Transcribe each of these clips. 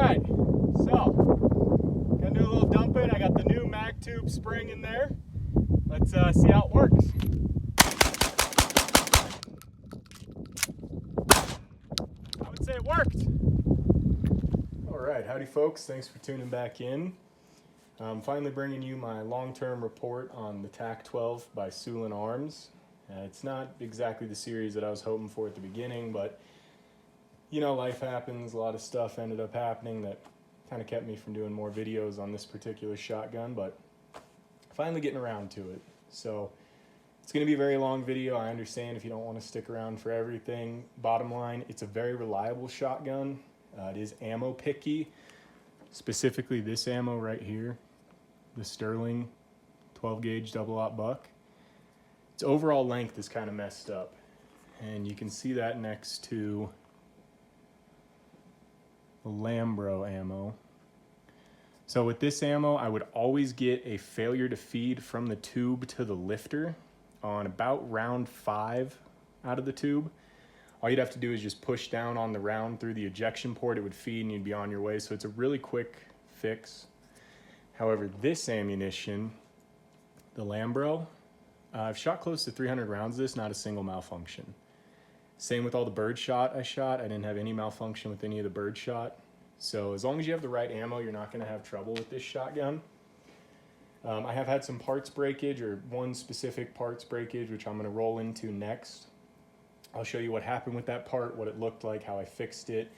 right, so gonna do a little dumping. I got the new mag tube spring in there. Let's see how it works. I would say it worked. All right, howdy folks, thanks for tuning back in. I'm finally bringing you my long-term report on the Tac-12 by Sulun Arms. It's not exactly the series that I was hoping for at the beginning, but you know, life happens. A lot of stuff ended up happening that kind of kept me from doing more videos on this particular shotgun, but finally getting around to it. So it's going to be a very long video. I understand if you don't want to stick around for everything. Bottom line, it's a very reliable shotgun. It is ammo picky, specifically this ammo right here, the Sterling 12 gauge double-aught buck. Its overall length is kind of messed up, and you can see that next to the Lambro ammo. So with this ammo, I would always get a failure to feed from the tube to the lifter on about round 5 out of the tube. All you'd have to do is just push down on the round through the ejection port, it would feed and you'd be on your way. So it's a really quick fix. However, this ammunition, the Lambro, I've shot close to 300 rounds of this, not a single malfunction. Same with all the bird shot I shot. I didn't have any malfunction with any of the bird shot. So as long as you have the right ammo, you're not going to have trouble with this shotgun. I have had some parts breakage, or one specific parts breakage, which I'm going to roll into next. I'll show you what happened with that part, what it looked like, how I fixed it.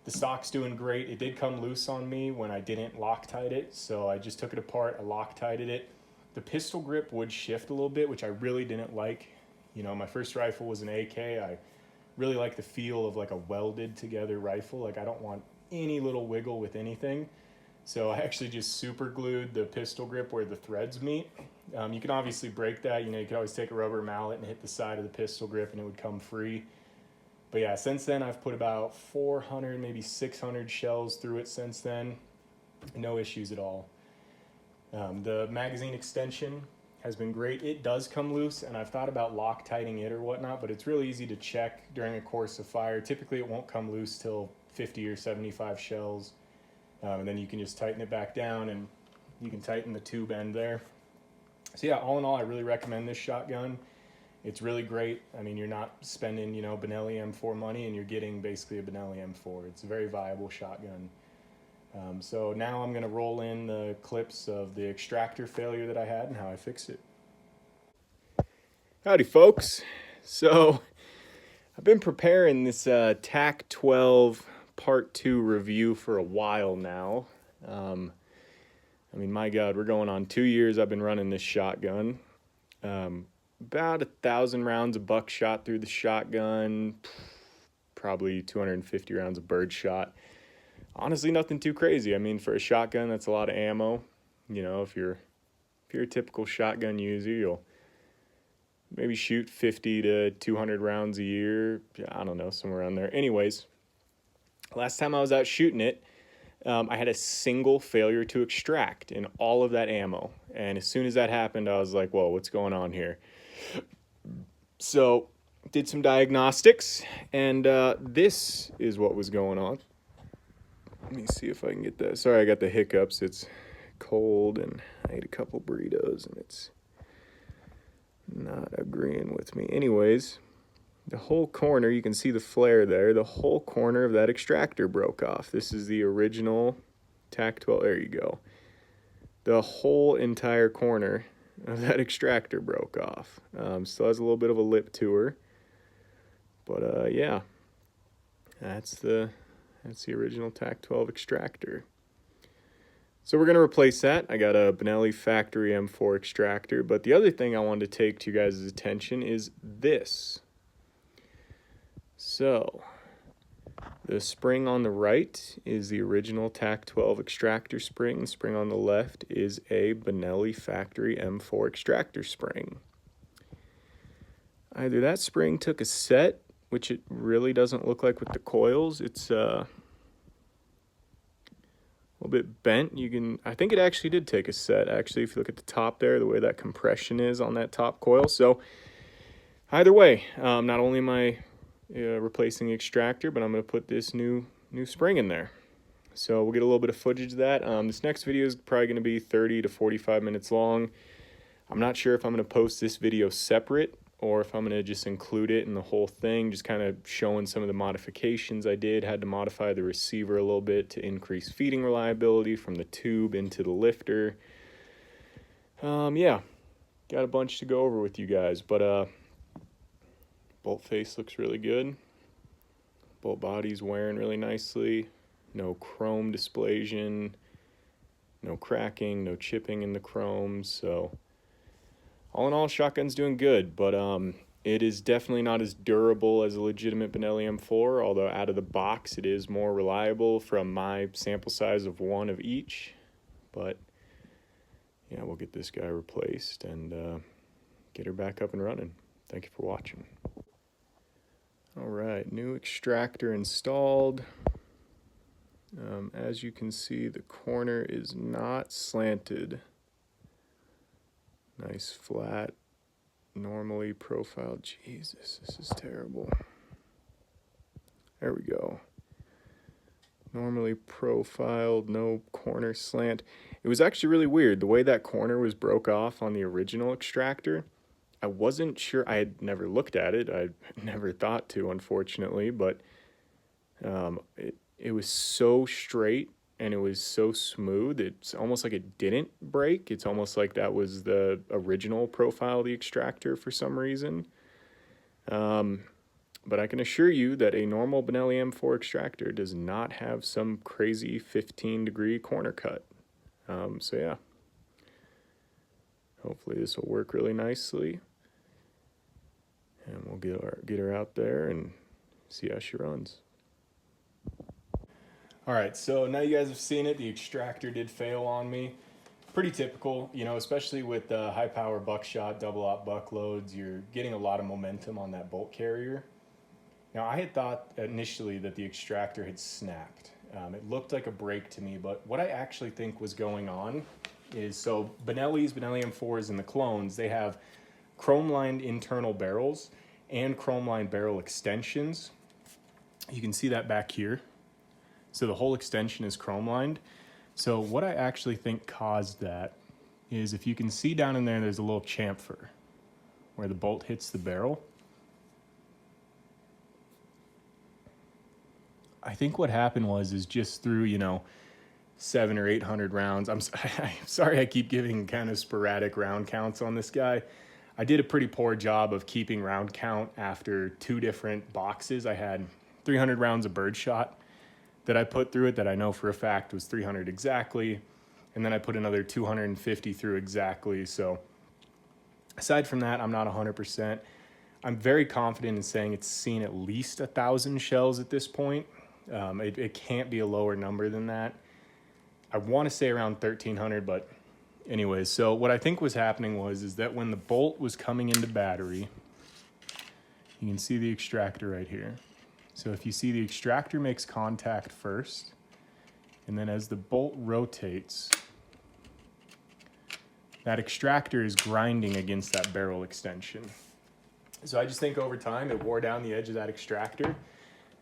The stock's doing great. It did come loose on me when I didn't Loctite it, so I just took it apart, I Loctited it. The pistol grip would shift a little bit, which I really didn't like. You know, my first rifle was an AK. I really like the feel of like a welded together rifle. Like, I don't want any little wiggle with anything. So I actually just super glued the pistol grip where the threads meet. You can obviously break that. You know, you could always take a rubber mallet and hit the side of the pistol grip and it would come free. But yeah, since then I've put about 400, maybe 600 shells through it since then. No issues at all. The magazine extension has been great. It does come loose, and I've thought about Loctiting it or whatnot, but it's really easy to check during a course of fire. Typically it won't come loose till 50 or 75 shells, and then you can just tighten it back down and you can tighten the tube end there. So yeah, all in all, I really recommend this shotgun. It's really great. I mean, you're not spending, you know, Benelli M4 money, and you're getting basically a Benelli M4. It's a very viable shotgun. So now I'm going to roll in the clips of the extractor failure that I had and how I fixed it. Howdy folks. So I've been preparing this Tac-12 Part 2 review for a while now. I mean, my God, we're going on 2 years I've been running this shotgun. About 1,000 rounds of buckshot through the shotgun, probably 250 rounds of bird shot. Honestly, nothing too crazy. I mean, for a shotgun, that's a lot of ammo. You know, if you're a typical shotgun user, you'll maybe shoot 50 to 200 rounds a year. I don't know, somewhere around there. Anyways, last time I was out shooting it, I had a single failure to extract in all of that ammo. And as soon as that happened, I was like, whoa, what's going on here? So, did some diagnostics, and this is what was going on. Let me see if I can get that. Sorry, I got the hiccups. It's cold, and I ate a couple burritos, and it's not agreeing with me. Anyways, the whole corner, you can see the flare there, the whole corner of that extractor broke off. This is the original Tac-12. There you go. The whole entire corner of that extractor broke off. Still has a little bit of a lip to her. But yeah, that's the original Tac-12 extractor. So we're going to replace that. I got a Benelli factory M4 extractor. But the other thing I wanted to take to you guys' attention is this. So the spring on the right is the original Tac-12 extractor spring. The spring on the left is a Benelli factory M4 extractor spring. Either that spring took a set, which it really doesn't look like with the coils. It's a little bit bent. I think it actually did take a set, actually, if you look at the top there, the way that compression is on that top coil. So either way, not only am I replacing the extractor, but I'm going to put this new spring in there. So we'll get a little bit of footage of that. This next video is probably going to be 30 to 45 minutes long. I'm not sure if I'm going to post this video separate or if I'm going to just include it in the whole thing, just kind of showing some of the modifications I did. Had to modify the receiver a little bit to increase feeding reliability from the tube into the lifter. Yeah, got a bunch to go over with you guys, but bolt face looks really good. Bolt body's wearing really nicely. No chrome dysplasion, no cracking, no chipping in the chrome. So all in all, shotgun's doing good, but it is definitely not as durable as a legitimate Benelli M4, although out of the box it is more reliable from my sample size of one of each. But yeah, we'll get this guy replaced and get her back up and running. Thank you for watching. All right, new extractor installed. As you can see, the corner is not slanted. Nice flat, normally profiled. Jesus, this is terrible. There we go. Normally profiled, no corner slant. It was actually really weird. The way that corner was broke off on the original extractor, I wasn't sure. I had never looked at it. I never thought to, unfortunately, but it was so straight and it was so smooth. It's almost like it didn't break. It's almost like that was the original profile of the extractor for some reason. But I can assure you that a normal Benelli M4 extractor does not have some crazy 15-degree corner cut. So yeah, hopefully this will work really nicely. And we'll get her out there and see how she runs. All right, so now you guys have seen it. The extractor did fail on me. Pretty typical, you know, especially with high power buckshot, double aught buck loads, you're getting a lot of momentum on that bolt carrier. Now I had thought initially that the extractor had snapped. It looked like a break to me, but what I actually think was going on is, so Benelli M4s and the clones, they have chrome lined internal barrels and chrome lined barrel extensions. You can see that back here. So the whole extension is chrome lined. So what I actually think caused that is, if you can see down in there, there's a little chamfer where the bolt hits the barrel. I think what happened is just through, you know, 700 or 800 rounds. I'm sorry I keep giving kind of sporadic round counts on this guy. I did a pretty poor job of keeping round count after 2 different boxes. I had 300 rounds of birdshot that I put through it that I know for a fact was 300 exactly. And then I put another 250 through exactly. So aside from that, I'm not 100%. I'm very confident in saying it's seen at least 1,000 shells at this point. It can't be a lower number than that. I want to say around 1,300, but anyways, so what I think was happening is that when the bolt was coming into battery, you can see the extractor right here. So if you see, the extractor makes contact first, and then as the bolt rotates, that extractor is grinding against that barrel extension. So I just think over time it wore down the edge of that extractor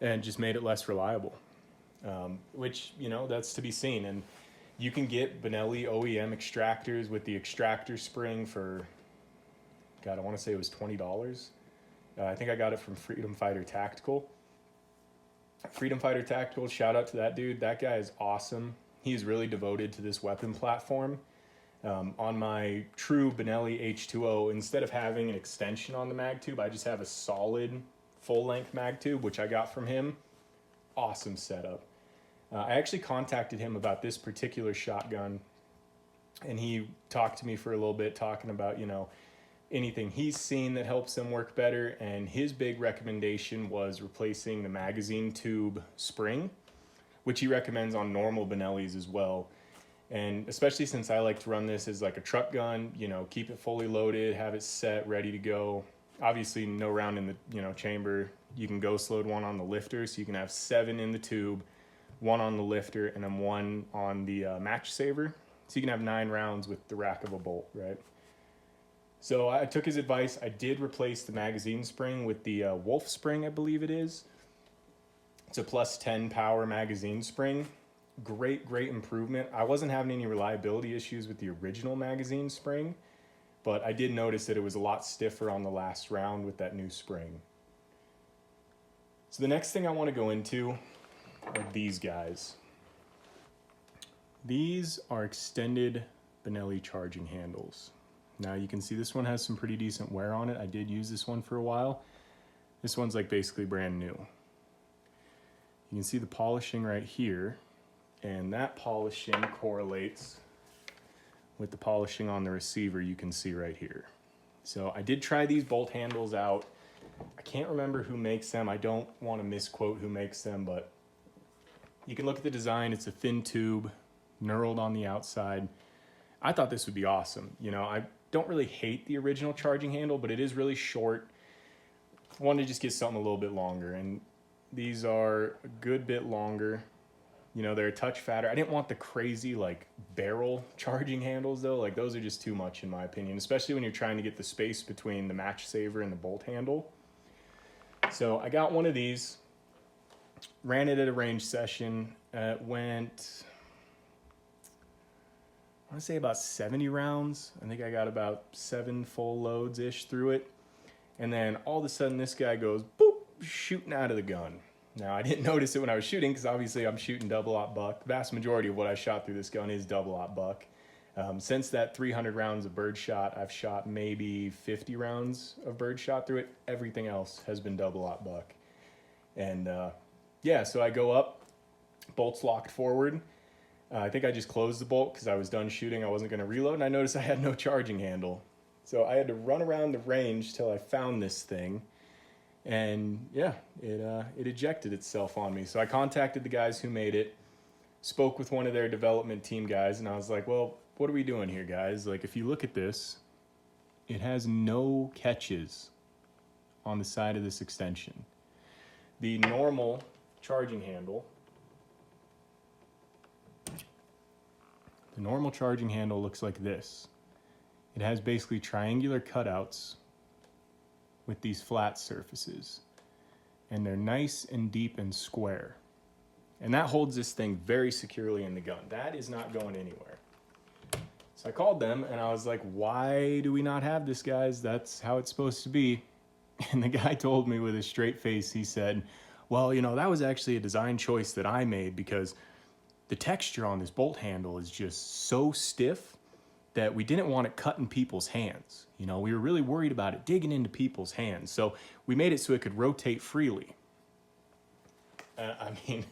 and just made it less reliable, which, you know, that's to be seen. And you can get Benelli OEM extractors with the extractor spring for, God, I want to say it was $20. I think I got it from Freedom Fighter Tactical. Freedom Fighter Tactical, shout out to that dude. That guy is awesome. He is really devoted to this weapon platform. On my true Benelli H2O, instead of having an extension on the mag tube, I just have a solid full-length mag tube, which I got from him. Awesome setup. I actually contacted him about this particular shotgun, and he talked to me for a little bit, talking about, you know, anything he's seen that helps them work better, and his big recommendation was replacing the magazine tube spring, which he recommends on normal Benellis as well. And especially since I like to run this as like a truck gun, you know, keep it fully loaded, have it set, ready to go. Obviously no round in the, you know, chamber. You can ghost load 1 on the lifter, so you can have 7 in the tube, 1 on the lifter, and then 1 on the match saver. So you can have 9 rounds with the rack of a bolt, right? So I took his advice. I did replace the magazine spring with the Wolf spring, I believe it is. It's a +10 power magazine spring, great improvement. I wasn't having any reliability issues with the original magazine spring, but I did notice that it was a lot stiffer on the last round with that new spring. So the next thing I want to go into are these guys. These are extended Benelli charging handles. Now you can see this one has some pretty decent wear on it. I did use this one for a while. This one's like basically brand new. You can see the polishing right here, and that polishing correlates with the polishing on the receiver you can see right here. So I did try these bolt handles out. I can't remember who makes them. I don't want to misquote who makes them, but you can look at the design. It's a thin tube, knurled on the outside. I thought this would be awesome. You know, I don't really hate the original charging handle, but it is really short. I wanted to just get something a little bit longer, and these are a good bit longer. You know, they're a touch fatter. I didn't want the crazy like barrel charging handles though. Like those are just too much in my opinion, especially when you're trying to get the space between the match saver and the bolt handle. So I got one of these, ran it at a range session. Went, I want to say about 70 rounds. I think I got about 7 full loads-ish through it. And then all of a sudden this guy goes, boop, shooting out of the gun. Now, I didn't notice it when I was shooting because obviously I'm shooting double-aught buck. The vast majority of what I shot through this gun is double-aught buck. Since that 300 rounds of birdshot, I've shot maybe 50 rounds of birdshot through it. Everything else has been double-aught buck. And yeah, so I go up, bolts locked forward. I think I just closed the bolt because I was done shooting. I wasn't going to reload, and I noticed I had no charging handle. So I had to run around the range till I found this thing. And yeah, it ejected itself on me. So I contacted the guys who made it, spoke with one of their development team guys, and I was like, well, what are we doing here, guys? Like, if you look at this, it has no catches on the side of this extension. The normal charging handle, looks like this. It has basically triangular cutouts with these flat surfaces, and they're nice and deep and square. And that holds this thing very securely in the gun. That is not going anywhere. So I called them and I was like, why do we not have this, guys? That's how it's supposed to be. And the guy told me with a straight face, he said, well, you know, that was actually a design choice that I made because the texture on this bolt handle is just so stiff that we didn't want it cutting people's hands. You know, we were really worried about it digging into people's hands. So we made it so it could rotate freely. I mean,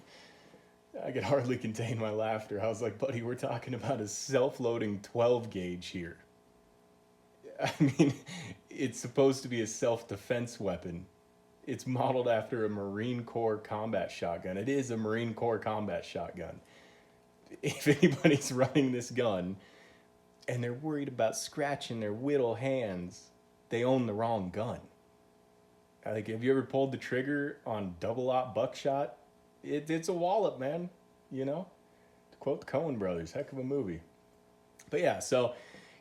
I could hardly contain my laughter. I was like, buddy, we're talking about a self-loading 12 gauge here. I mean, it's supposed to be a self-defense weapon. It's modeled after a Marine Corps combat shotgun. It is a Marine Corps combat shotgun. If anybody's running this gun and they're worried about scratching their whittle hands, they own the wrong gun. Like, have you ever pulled the trigger on double-aught buckshot? It's a wallop, man, you know? To quote the Coen brothers, heck of a movie. But yeah, so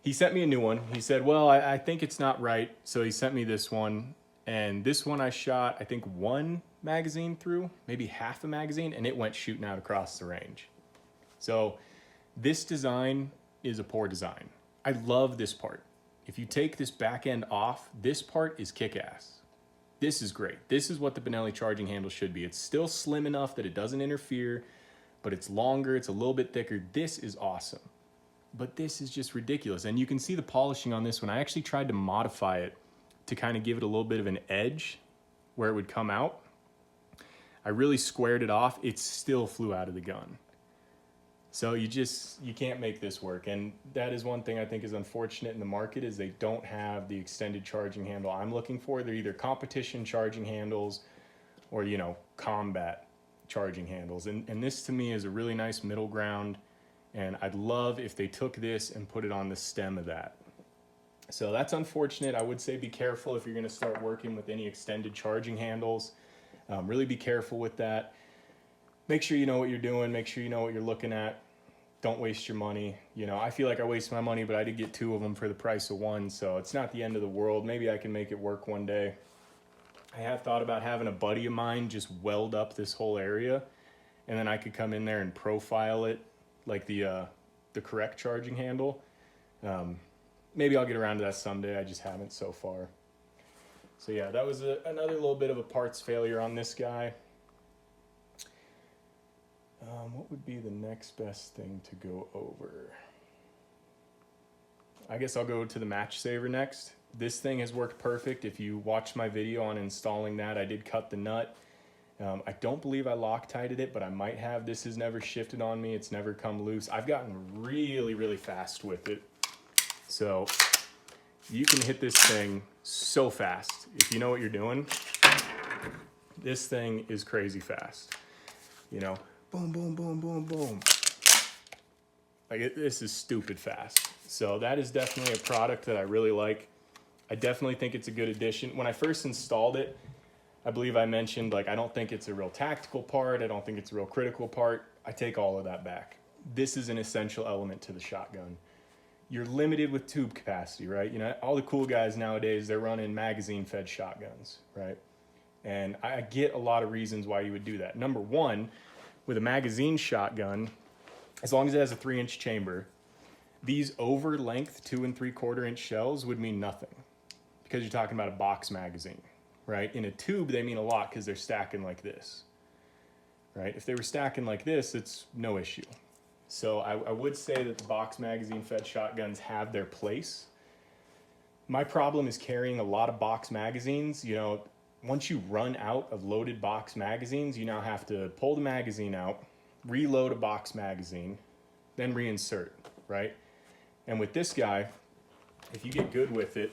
he sent me a new one. He said, well, I think it's not right. So he sent me this one. And this one I shot, I think, 1 magazine through, maybe half a magazine, and it went shooting out across the range. So this design is a poor design. I love this part. If you take this back end off, this part is kick-ass. This is great. This is what the Benelli charging handle should be. It's still slim enough that it doesn't interfere, but it's longer, it's a little bit thicker. This is awesome. But this is just ridiculous. And you can see the polishing on this one. I actually tried to modify it to kind of give it a little bit of an edge where it would come out. I really squared it off. It still flew out of the gun. So you can't make this work. And that is one thing I think is unfortunate in the market, is they don't have the extended charging handle I'm looking for. They're either competition charging handles or, you know, combat charging handles. And this to me is a really nice middle ground. And I'd love if they took this and put it on the stem of that. So that's unfortunate. I would say be careful if you're going to start working with any extended charging handles. Really be careful with that. Make sure you know what you're doing. Make sure you know what you're looking at. Don't waste your money. You know, I feel like I wasted my money, but I did get 2 of them for the price of 1, so it's not the end of the world. Maybe I can make it work one day. I have thought about having a buddy of mine just weld up this whole area and then I could come in there and profile it like the correct charging handle. Maybe I'll get around to that someday. I just haven't so far. So yeah, that was another little bit of a parts failure on this guy. What would be the next best thing to go over? I guess I'll go to the match saver next. This thing has worked perfect. If you watched my video on installing that, I did cut the nut. I don't believe I Loctited it, but I might have. This has never shifted on me. It's never come loose. I've gotten really, really fast with it. So you can hit this thing so fast. If you know what you're doing, this thing is crazy fast. You know, boom, boom, boom, boom, boom. Like this is stupid fast. So that is definitely a product that I really like. I definitely think it's a good addition. When I first installed it, I believe I mentioned, like, I don't think it's a real tactical part. I don't think it's a real critical part. I take all of that back. This is an essential element to the shotgun. You're limited with tube capacity, right? You know, all the cool guys nowadays, they're running magazine-fed shotguns, right? And I get a lot of reasons why you would do that. Number one, with a magazine shotgun, as long as it has a 3-inch chamber, these over-length 2 3/4 inch shells would mean nothing because you're talking about a box magazine, right? In a tube, they mean a lot because they're stacking like this, right? If they were stacking like this, it's no issue. So I would say that the box magazine fed shotguns have their place. My problem is carrying a lot of box magazines. You know, once you run out of loaded box magazines, you now have to pull the magazine out, reload a box magazine, then reinsert, right? And with this guy, if you get good with it,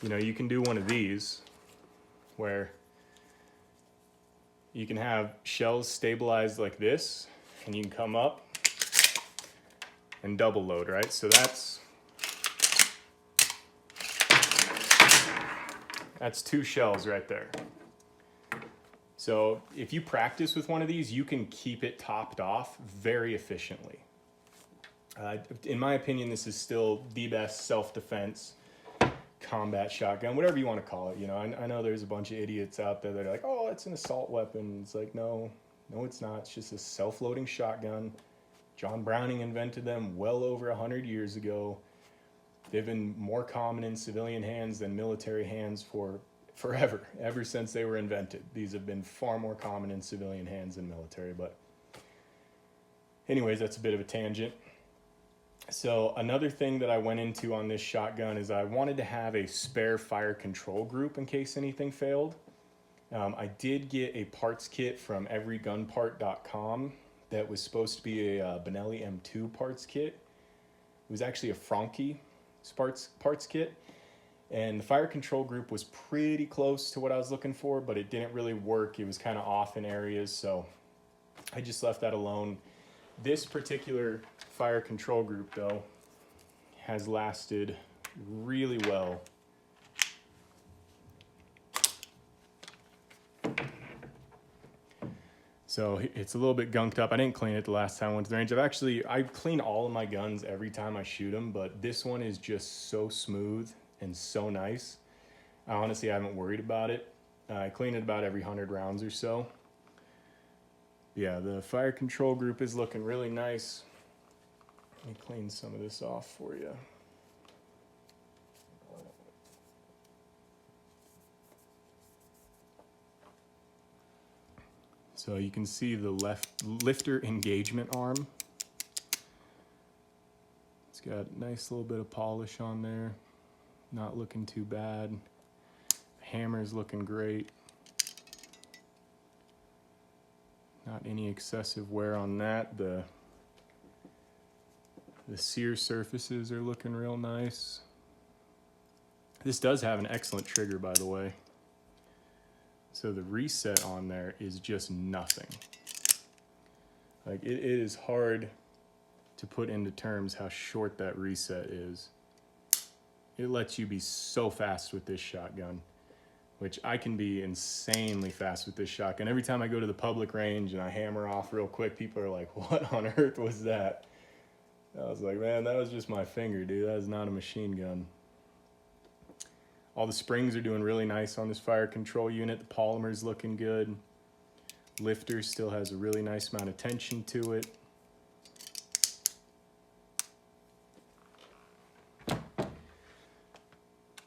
you know, you can do one of these where you can have shells stabilized like this, and you can come up and double load, right? So that's 2 shells right there. So if you practice with one of these, you can keep it topped off very efficiently. In my opinion, this is still the best self-defense combat shotgun, whatever you want to call it. You know, I know there's a bunch of idiots out there that are like, oh, it's an assault weapon. It's like, no, it's not. It's just a self-loading shotgun. John Browning invented them well over 100 years ago. They've been more common in civilian hands than military hands for forever, ever since they were invented. These have been far more common in civilian hands than military. But anyways, that's a bit of a tangent. So another thing that I went into on this shotgun is I wanted to have a spare fire control group in case anything failed. I did get a parts kit from everygunpart.com that was supposed to be a Benelli M2 parts kit. It was actually a Franke parts kit. And the fire control group was pretty close to what I was looking for, but it didn't really work. It was kind of off in areas, so I just left that alone. This particular fire control group, though, has lasted really well. So it's a little bit gunked up. I didn't clean it the last time I went to the range. I clean all of my guns every time I shoot them, but this one is just so smooth and so nice. Honestly, I haven't worried about it. I clean it about every 100 rounds or so. Yeah, the fire control group is looking really nice. Let me clean some of this off for you. So you can see the left lifter engagement arm. It's got a nice little bit of polish on there. Not looking too bad. The hammer's looking great. Not any excessive wear on that. The sear surfaces are looking real nice. This does have an excellent trigger, by the way. So the reset on there is just nothing. Like it is hard to put into terms how short that reset is. It lets you be so fast with this shotgun, which I can be insanely fast with this shotgun. Every time I go to the public range and I hammer off real quick, people are like, what on earth was that? I was like, man, that was just my finger, dude. That is not a machine gun. All the springs are doing really nice on this fire control unit. The polymer's looking good. Lifter still has a really nice amount of tension to it.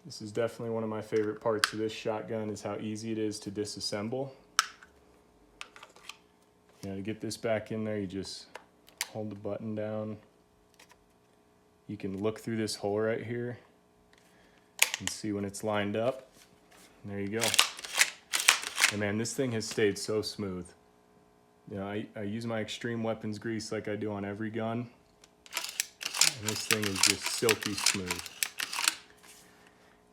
This is definitely one of my favorite parts of this shotgun, is how easy it is to disassemble. You know, to get this back in there, you just hold the button down. You can look through this hole right here and see when it's lined up. And there you go. And man, this thing has stayed so smooth. You know, I use my extreme weapons grease like I do on every gun. And this thing is just silky smooth.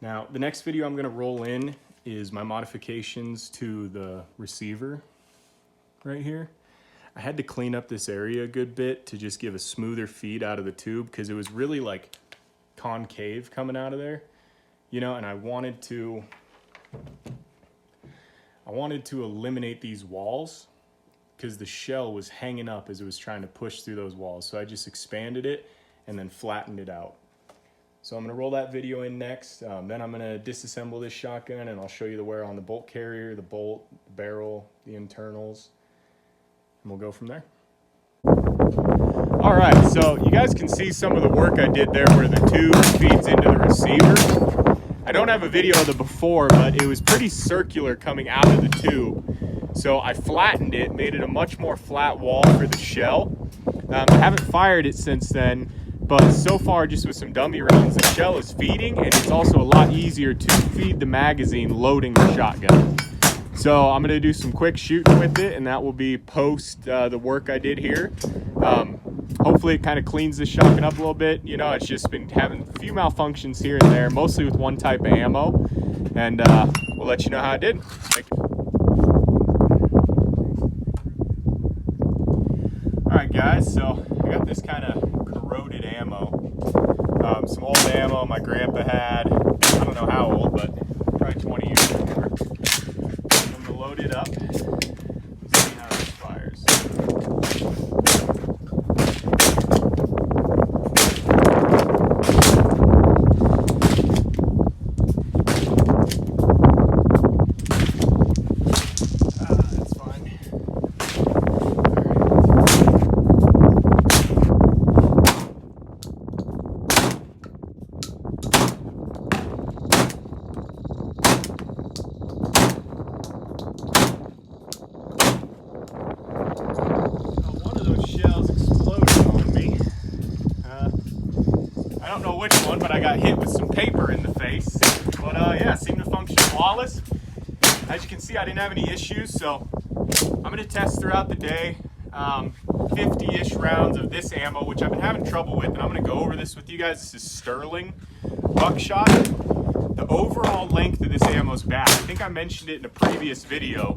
Now, the next video I'm gonna roll in is my modifications to the receiver right here. I had to clean up this area a good bit to just give a smoother feed out of the tube, because it was really like concave coming out of there, you know, and I wanted to eliminate these walls because the shell was hanging up as it was trying to push through those walls. So I just expanded it and then flattened it out. So I'm gonna roll that video in next. Then I'm gonna disassemble this shotgun and I'll show you the wear on the bolt carrier, the bolt, the barrel, the internals, and we'll go from there. All right, so you guys can see some of the work I did there where the tube feeds into the receiver. I don't have a video of the before, but it was pretty circular coming out of the tube. So I flattened it, made it a much more flat wall for the shell. I haven't fired it since then, but so far just with some dummy rounds, the shell is feeding, and it's also a lot easier to feed the magazine loading the shotgun. So I'm gonna do some quick shooting with it, and that will be post the work I did here. Hopefully it kind of cleans the shotgun up a little bit. You know, it's just been having a few malfunctions here and there, mostly with one type of ammo, and we'll let you know how it did. Thank you. All right, guys, so I got this kind of corroded ammo. Some old ammo my grandpa had. I don't know how old, but probably 20 years or more. I'm going to load it up and see how this fires. I don't know which one, but I got hit with some paper in the face. But yeah, it seemed to function flawless. As you can see, I didn't have any issues, so I'm gonna test throughout the day 50-ish rounds of this ammo, which I've been having trouble with, and I'm gonna go over this with you guys. This is Sterling buckshot. The overall length of this ammo is bad. I think I mentioned it in a previous video,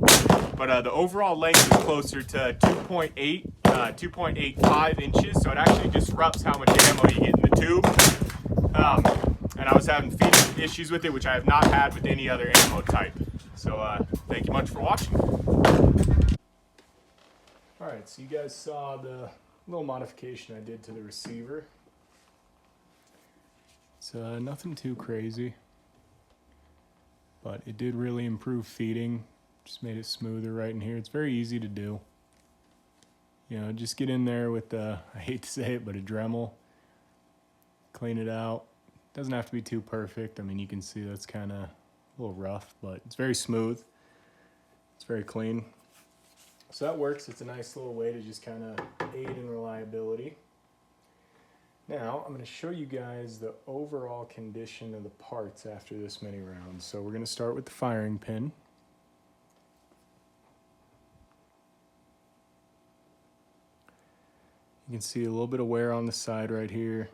but the overall length is closer to 2.85 inches, so it actually disrupts how much ammo you get in the tube. And I was having feeding issues with it, which I have not had with any other ammo type. So thank you much for watching. All right, so you guys saw the little modification I did to the receiver. It's nothing too crazy, but it did really improve feeding. Just made it smoother right in here. It's very easy to do. You know, just get in there with I hate to say it, but a Dremel. Clean it out. Doesn't have to be too perfect. I mean, you can see that's kind of a little rough, but it's very smooth. It's very clean. So that works. It's a nice little way to just kind of aid in reliability. Now, I'm going to show you guys the overall condition of the parts after this many rounds. So we're going to start with the firing pin. You can see a little bit of wear on the side right here.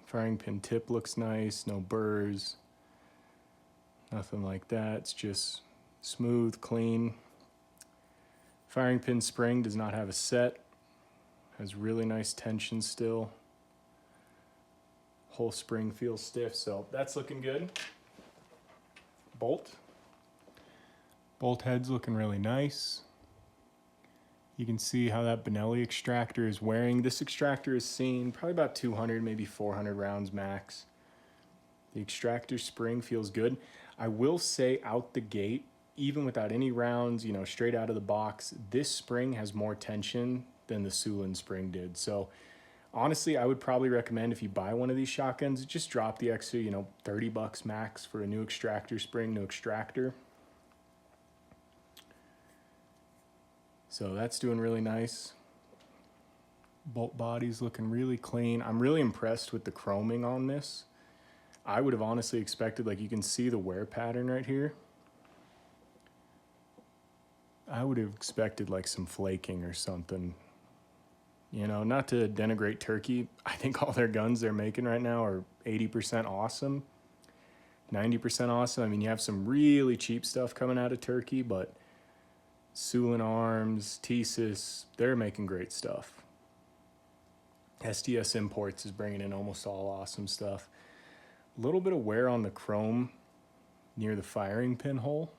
Firing pin tip looks nice, no burrs, nothing like that. It's just smooth, clean. Firing pin spring does not have a set, has really nice tension still. Whole spring feels stiff, so that's looking good. Bolt head's looking really nice. You can see how that Benelli extractor is wearing. This extractor is seen probably about 200, maybe 400 rounds max. The extractor spring feels good. I will say out the gate, even without any rounds, you know, straight out of the box, this spring has more tension than the Sulun spring did. So honestly, I would probably recommend if you buy one of these shotguns, just drop the extra, you know, 30 bucks max for a new extractor spring, new extractor. So that's doing really nice. Bolt body's looking really clean. I'm really impressed with the chroming on this. I would have honestly expected, like you can see the wear pattern right here. I would have expected like some flaking or something. You know, not to denigrate Turkey. I think all their guns they're making right now are 80% awesome, 90% awesome. I mean, you have some really cheap stuff coming out of Turkey, but Sulun Arms, Thesis, they're making great stuff. SDS Imports is bringing in almost all awesome stuff. A little bit of wear on the chrome near the firing pin hole,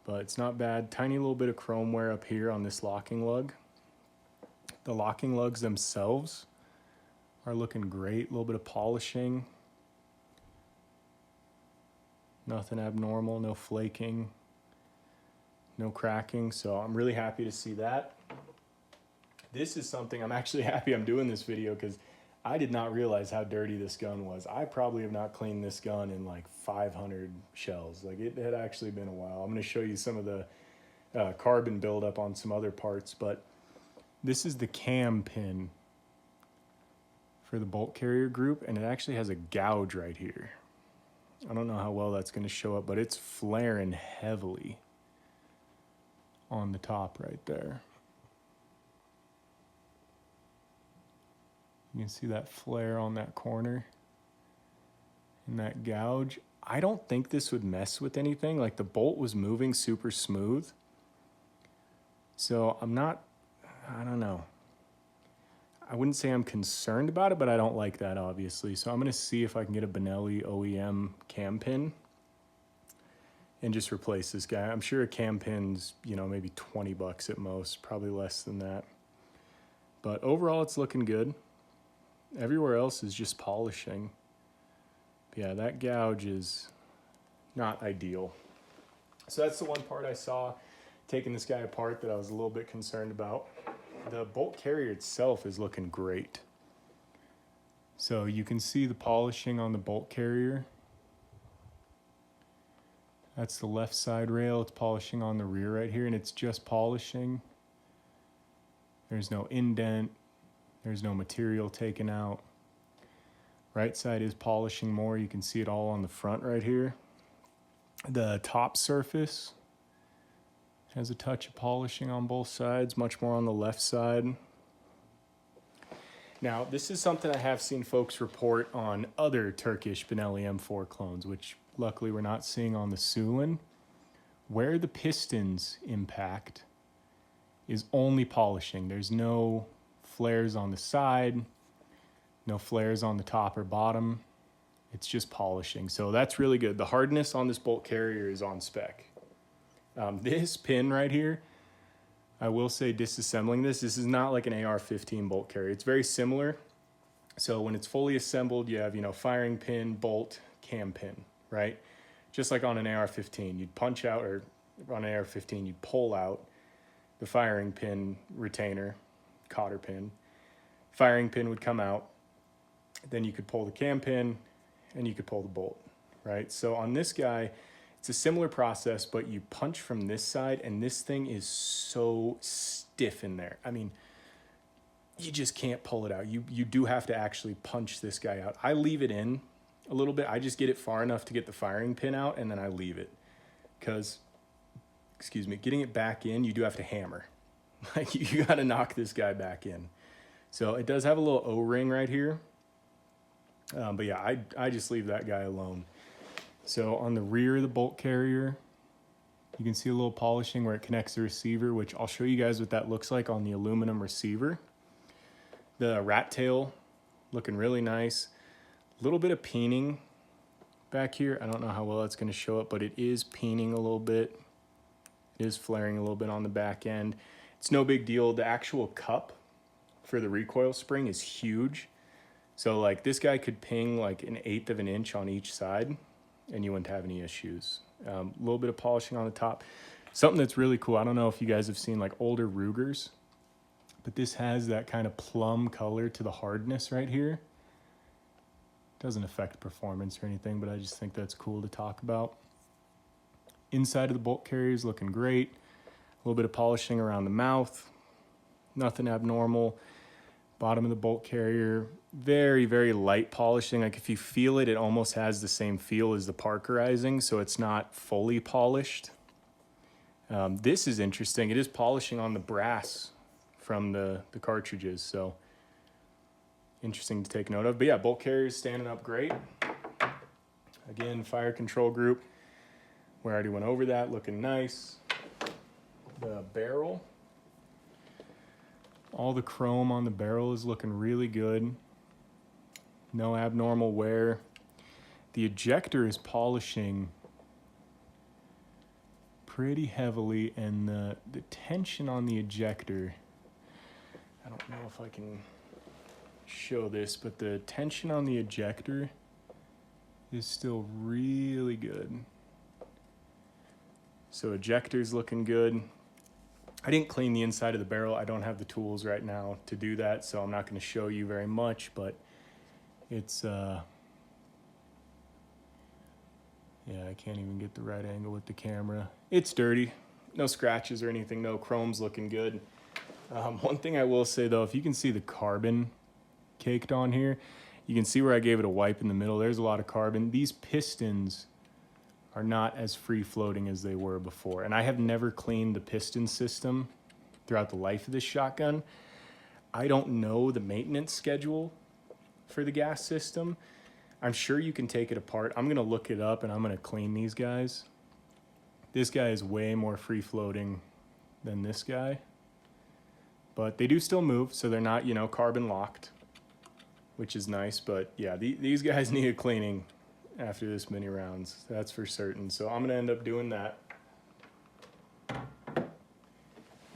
but it's not bad. Tiny little bit of chrome wear up here on this locking lug. The locking lugs themselves are looking great. A little bit of polishing. Nothing abnormal, no flaking, no cracking. So I'm really happy to see that. This is something I'm actually happy I'm doing this video because I did not realize how dirty this gun was. I probably have not cleaned this gun in like 500 shells. Like it had actually been a while. I'm going to show you some of the carbon buildup on some other parts, but this is the cam pin for the bolt carrier group, and it actually has a gouge right here. I don't know how well that's going to show up, but it's flaring heavily on the top right there. You can see that flare on that corner and that gouge. I don't think this would mess with anything. Like the bolt was moving super smooth. So I don't know. I wouldn't say I'm concerned about it, but I don't like that obviously. So I'm gonna see if I can get a Benelli OEM cam pin and just replace this guy. I'm sure a cam pin's, you know, maybe 20 bucks at most, probably less than that. But overall it's looking good. Everywhere else is just polishing. But yeah, that gouge is not ideal. So that's the one part I saw taking this guy apart that I was a little bit concerned about. The bolt carrier itself is looking great. So you can see the polishing on the bolt carrier. That's the left side rail. It's polishing on the rear right here, and it's just polishing. There's no indent. There's no material taken out. Right side is polishing more. You can see it all on the front right here. The top surface has a touch of polishing on both sides, much more on the left side. Now, this is something I have seen folks report on other Turkish Benelli M4 clones, which luckily we're not seeing on the Sulun. Where the pistons impact is only polishing. There's no flares on the side, no flares on the top or bottom. It's just polishing. So that's really good. The hardness on this bolt carrier is on spec. This pin right here, I will say disassembling this is not like an AR-15 bolt carrier. It's very similar. So when it's fully assembled, you have, you know, firing pin, bolt, cam pin, right? Just like on an AR-15, you'd punch out, or on an AR-15, you'd pull out the firing pin retainer, cotter pin. Firing pin would come out. Then you could pull the cam pin and you could pull the bolt, right? So on this guy, it's a similar process, but you punch from this side and this thing is so stiff in there. I mean, you just can't pull it out. You do have to actually punch this guy out. I leave it in a little bit. I just get it far enough to get the firing pin out and then I leave it. Because, excuse me, getting it back in, you do have to hammer. Like you got to knock this guy back in. So it does have a little O-ring right here. But yeah, I just leave that guy alone. So on the rear of the bolt carrier, you can see a little polishing where it connects the receiver, which I'll show you guys what that looks like on the aluminum receiver. The rat tail looking really nice. A little bit of peening back here. I don't know how well that's going to show up, but it is peening a little bit. It is flaring a little bit on the back end. It's no big deal. The actual cup for the recoil spring is huge. So like this guy could ping like 1/8 of an inch on each side and you wouldn't have any issues. A little bit of polishing on the top. Something that's really cool, I don't know if you guys have seen like older Rugers, but this has that kind of plum color to the hardness right here. Doesn't affect performance or anything, but I just think that's cool to talk about. Inside of the bolt carrier is looking great. A little bit of polishing around the mouth. Nothing abnormal. Bottom of the bolt carrier, very, very light polishing. Like if you feel it, it almost has the same feel as the Parkerizing, so it's not fully polished. This is interesting. It is polishing on the brass from the cartridges, so interesting to take note of. But yeah, bolt carrier is standing up great. Again, fire control group, we already went over that, looking nice. The barrel, all the chrome on the barrel is looking really good. No abnormal wear. The ejector is polishing pretty heavily, and the tension on the ejector, I don't know if I can show this, but the tension on the ejector is still really good. So ejector's looking good. I didn't clean the inside of the barrel. I don't have the tools right now to do that, so I'm not going to show you very much, but it's yeah, I can't even get the right angle with the camera. It's dirty. No scratches or anything. No, chrome's looking good. One thing I will say though, if you can see the carbon caked on here, you can see where I gave it a wipe in the middle. There's a lot of carbon. These pistons are not as free floating as they were before. And I have never cleaned the piston system throughout the life of this shotgun. I don't know the maintenance schedule for the gas system. I'm sure you can take it apart. I'm gonna look it up and I'm gonna clean these guys. This guy is way more free floating than this guy, but they do still move, so they're not, you know, carbon locked, which is nice. But yeah, these guys need a cleaning after this many rounds, that's for certain. So I'm gonna end up doing that.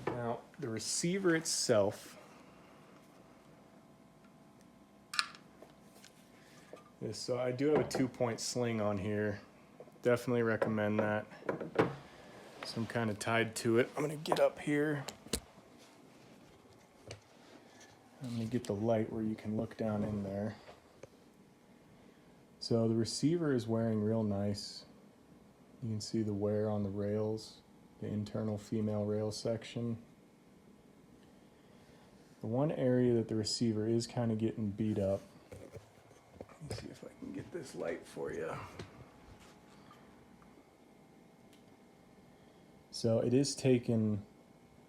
Now, the receiver itself, so I do have a 2-point sling on here. Definitely recommend that. So I'm kind of tied to it. I'm gonna get up here. I'm gonna get the light where you can look down in there. So the receiver is wearing real nice. You can see the wear on the rails, the internal female rail section. The one area that the receiver is kind of getting beat up. Let me see if I can get this light for you. So it is taking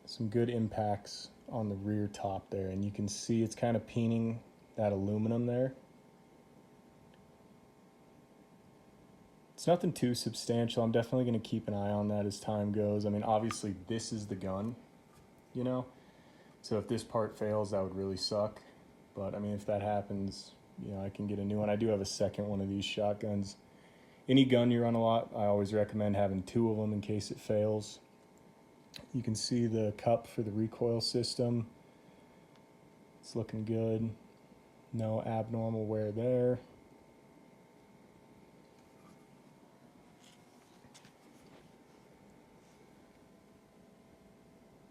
some good impacts on the rear top there, and you can see it's kind of peening that aluminum there. It's nothing too substantial. I'm definitely going to keep an eye on that as time goes. I mean, obviously this is the gun, you know? So if this part fails, that would really suck. But I mean, if that happens, you know, I can get a new one. I do have a second one of these shotguns. Any gun you run a lot, I always recommend having 2 of them in case it fails. You can see the cup for the recoil system. It's looking good. No abnormal wear there.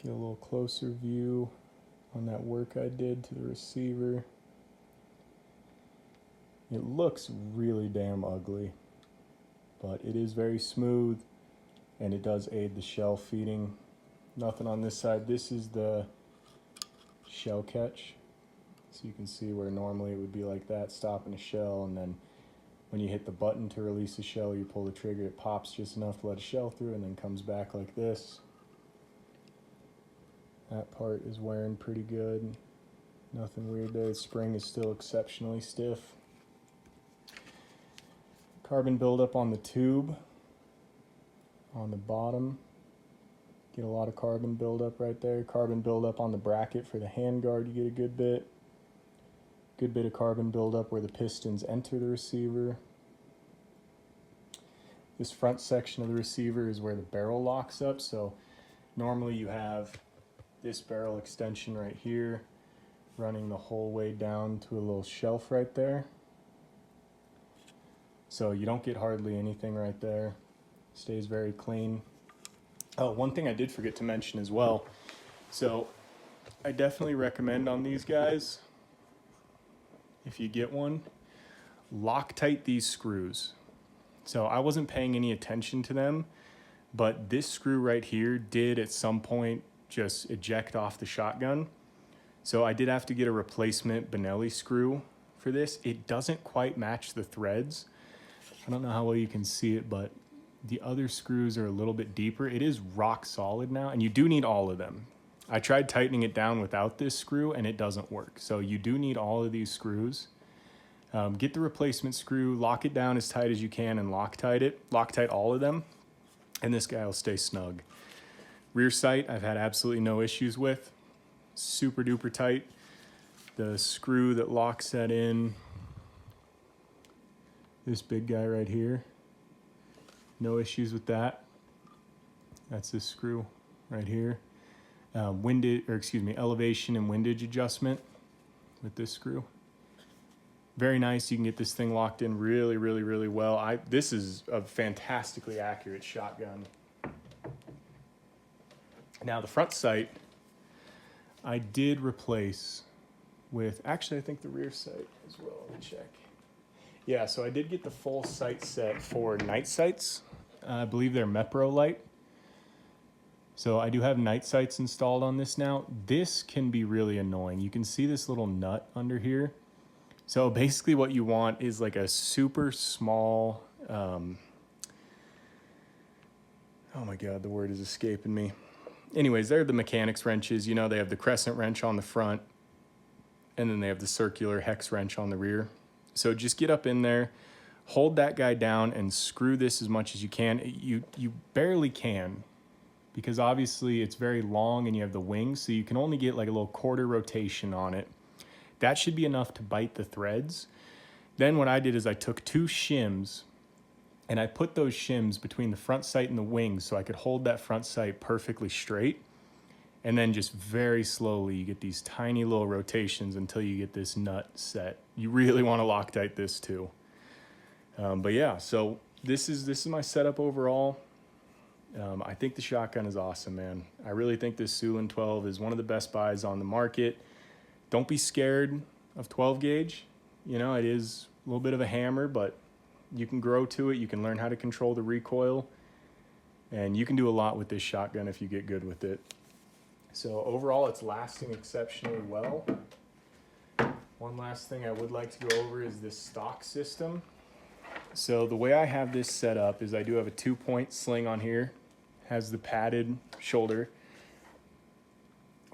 Get a little closer view on that work I did to the receiver. It looks really damn ugly, but it is very smooth and it does aid the shell feeding. Nothing on this side. This is the shell catch. So you can see where normally it would be like that, stopping a shell, and then when you hit the button to release a shell, you pull the trigger, it pops just enough to let a shell through and then comes back like this. That part is wearing pretty good. Nothing weird there. The spring is still exceptionally stiff. Carbon buildup on the tube on the bottom. Get a lot of carbon buildup right there. Carbon buildup on the bracket for the handguard, you get a good bit. Good bit of carbon buildup where the pistons enter the receiver. This front section of the receiver is where the barrel locks up. So normally you have this barrel extension right here running the whole way down to a little shelf right there. So you don't get hardly anything right there. Stays very clean. Oh, one thing I did forget to mention as well. So I definitely recommend on these guys, if you get one, Loctite these screws. So I wasn't paying any attention to them, but this screw right here did at some point just eject off the shotgun. So I did have to get a replacement Benelli screw for this. It doesn't quite match the threads. I don't know how well you can see it, but the other screws are a little bit deeper. It is rock solid now, and you do need all of them. I tried tightening it down without this screw, and it doesn't work. So you do need all of these screws. Get the replacement screw, lock it down as tight as you can, and Loctite it. Loctite all of them, and this guy will stay snug. Rear sight, I've had absolutely no issues with. Super duper tight. The screw that locks that in, this big guy right here, no issues with that. That's this screw right here. Elevation and windage adjustment with this screw. Very nice. You can get this thing locked in really, really, really well. This is a fantastically accurate shotgun. Now the front sight, I did replace with, actually I think the rear sight as well. Let me check. Yeah, so I did get the full sight set for night sights. I believe they're Mepro light. So I do have night sights installed on this now. This can be really annoying. You can see this little nut under here. So basically what you want is like a super small, oh my God, the word is escaping me. Anyways, they're the mechanics wrenches. You know, they have the crescent wrench on the front, and then they have the circular hex wrench on the rear. So just get up in there, hold that guy down, and screw this as much as you can. You barely can, because obviously it's very long and you have the wings, so you can only get like a little quarter rotation on it. That should be enough to bite the threads. Then what I did is I took 2 shims and I put those shims between the front sight and the wings so I could hold that front sight perfectly straight. And then just very slowly you get these tiny little rotations until you get this nut set. You really want to Loctite this too. But yeah, so this is my setup overall. I think the shotgun is awesome, man. I really think this Sulun 12 is one of the best buys on the market. Don't be scared of 12 gauge. You know, it is a little bit of a hammer, but you can grow to it. You can learn how to control the recoil, and you can do a lot with this shotgun if you get good with it. So overall, it's lasting exceptionally well. One last thing I would like to go over is this stock system. So the way I have this set up is I do have a 2-point sling on here, has the padded shoulder.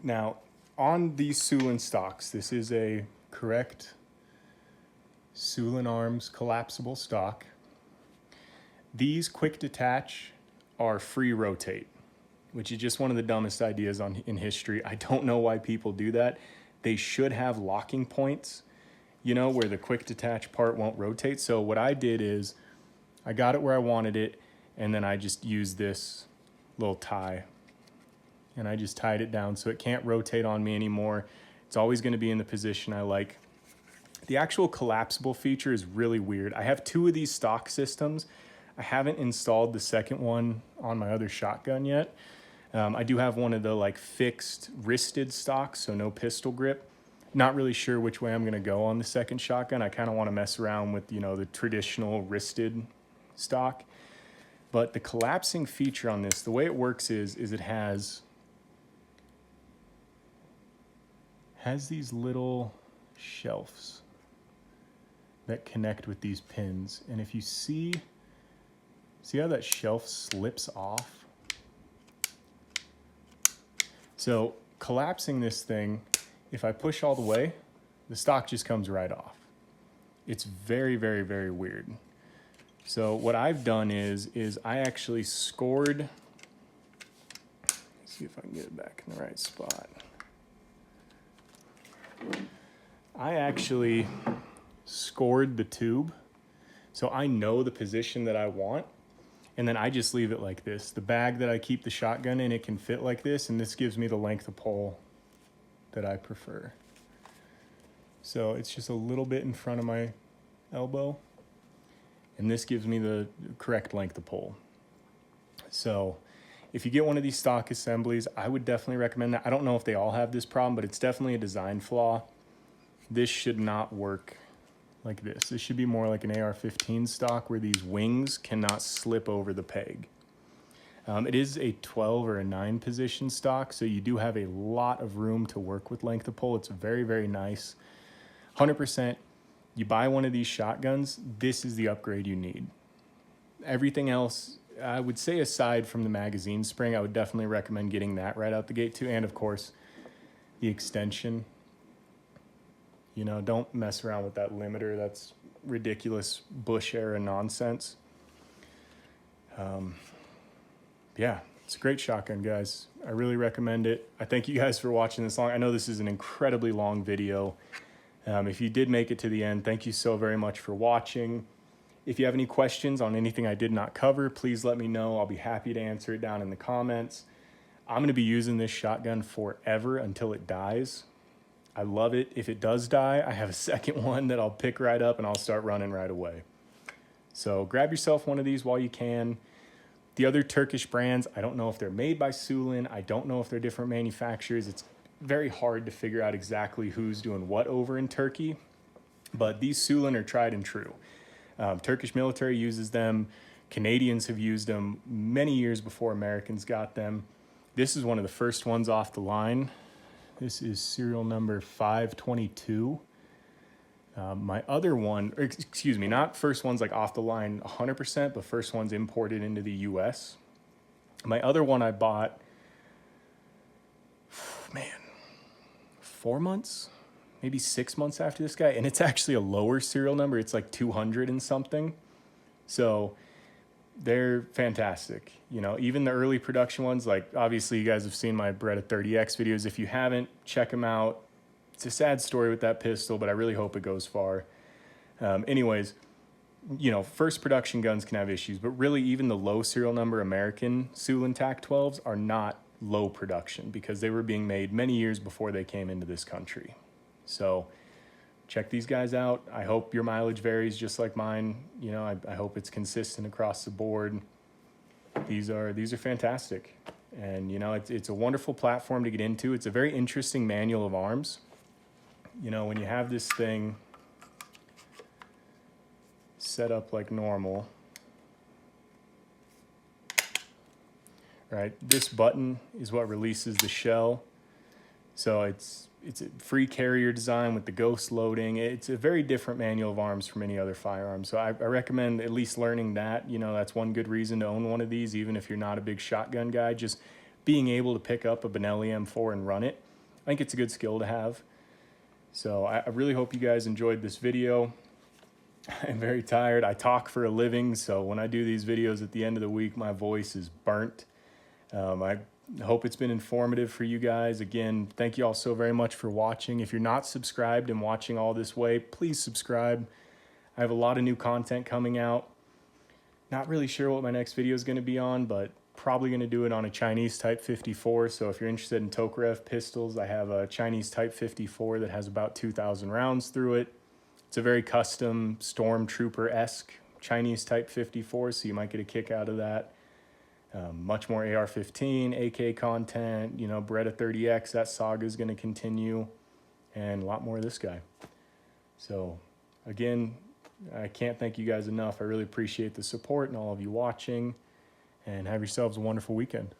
Now, on these Sulun stocks, this is a correct Sulun Arms collapsible stock. These quick detach are free rotate, which is just one of the dumbest ideas in history. I don't know why people do that. They should have locking points, you know, where the quick detach part won't rotate. So what I did is I got it where I wanted it, and then I just used this little tie, and I just tied it down so it can't rotate on me anymore. It's always going to be in the position I like. The actual collapsible feature is really weird. I have 2 of these stock systems. I haven't installed the second one on my other shotgun yet. I do have one of the like fixed wristed stocks, so no pistol grip. Not really sure which way I'm going to go on the second shotgun. I kind of want to mess around with, you know, the traditional wristed stock. But the collapsing feature on this, the way it works is it has these little shelves that connect with these pins. And if you see how that shelf slips off? So collapsing this thing, if I push all the way, the stock just comes right off. It's very, very, very weird. So what I've done is I actually scored, let's see if I can get it back in the right spot. I actually scored the tube, so I know the position that I want, and then I just leave it like this. The bag that I keep the shotgun in, it can fit like this, and this gives me the length of pole that I prefer. So it's just a little bit in front of my elbow, and this gives me the correct length of pole. So if you get one of these stock assemblies, I would definitely recommend that. I don't know if they all have this problem, but it's definitely a design flaw. This should not work like this. This should be more like an AR-15 stock where these wings cannot slip over the peg. It is a 12 or a 9 position stock, so you do have a lot of room to work with length of pull. It's very, very nice. 100%, you buy one of these shotguns, this is the upgrade you need. Everything else, I would say aside from the magazine spring, I would definitely recommend getting that right out the gate too. And of course, the extension. You know, don't mess around with that limiter. That's ridiculous Bush era nonsense. Yeah, it's a great shotgun, guys. I really recommend it. I thank you guys for watching this long. I know this is an incredibly long video. If you did make it to the end, thank you so very much for watching. If you have any questions on anything I did not cover, please let me know. I'll be happy to answer it down in the comments. I'm going to be using this shotgun forever until it dies. I love it. If it does die, I have a second one that I'll pick right up and I'll start running right away. So grab yourself one of these while you can. The other Turkish brands, I don't know if they're made by Sulun. I don't know if they're different manufacturers. It's very hard to figure out exactly who's doing what over in Turkey. But these Sulun are tried and true. Turkish military uses them. Canadians have used them many years before Americans got them. This is one of the first ones off the line. This is serial number 522. My other one, excuse me, not first one's like off the line 100%, but first one's imported into the US. My other one I bought, man, 4 months, maybe 6 months after this guy. And it's actually a lower serial number. It's like 200 and something. So they're fantastic. You know, even the early production ones, like obviously you guys have seen my Beretta 30X videos. If you haven't, check them out. It's a sad story with that pistol, but I really hope it goes far. Anyways, you know, first production guns can have issues, but really even the low serial number American Sulun Tac-12s are not low production because they were being made many years before they came into this country. So check these guys out. I hope your mileage varies just like mine. You know, I hope it's consistent across the board. These are fantastic. And, you know, it's a wonderful platform to get into. It's a very interesting manual of arms. You know, when you have this thing set up like normal, right? This button is what releases the shell. So it's a free carrier design with the ghost loading. It's a very different manual of arms from any other firearm. So I recommend at least learning that. You know, that's one good reason to own one of these, even if you're not a big shotgun guy. Just being able to pick up a Benelli M4 and run it, I think it's a good skill to have. So I really hope you guys enjoyed this video. I'm very tired. I talk for a living, so when I do these videos at the end of the week, my voice is burnt. I hope it's been informative for you guys. Again, thank you all so very much for watching. If you're not subscribed and watching all this way, please subscribe. I have a lot of new content coming out. Not really sure what my next video is going to be on, but probably going to do it on a Chinese Type 54. So if you're interested in Tokarev pistols, I have a Chinese Type 54 that has about 2,000 rounds through it. It's a very custom Stormtrooper-esque Chinese Type 54, so you might get a kick out of that. Much more AR-15, AK content, you know, Beretta 30X, that saga is going to continue, and a lot more of this guy. So, again, I can't thank you guys enough. I really appreciate the support and all of you watching, and have yourselves a wonderful weekend.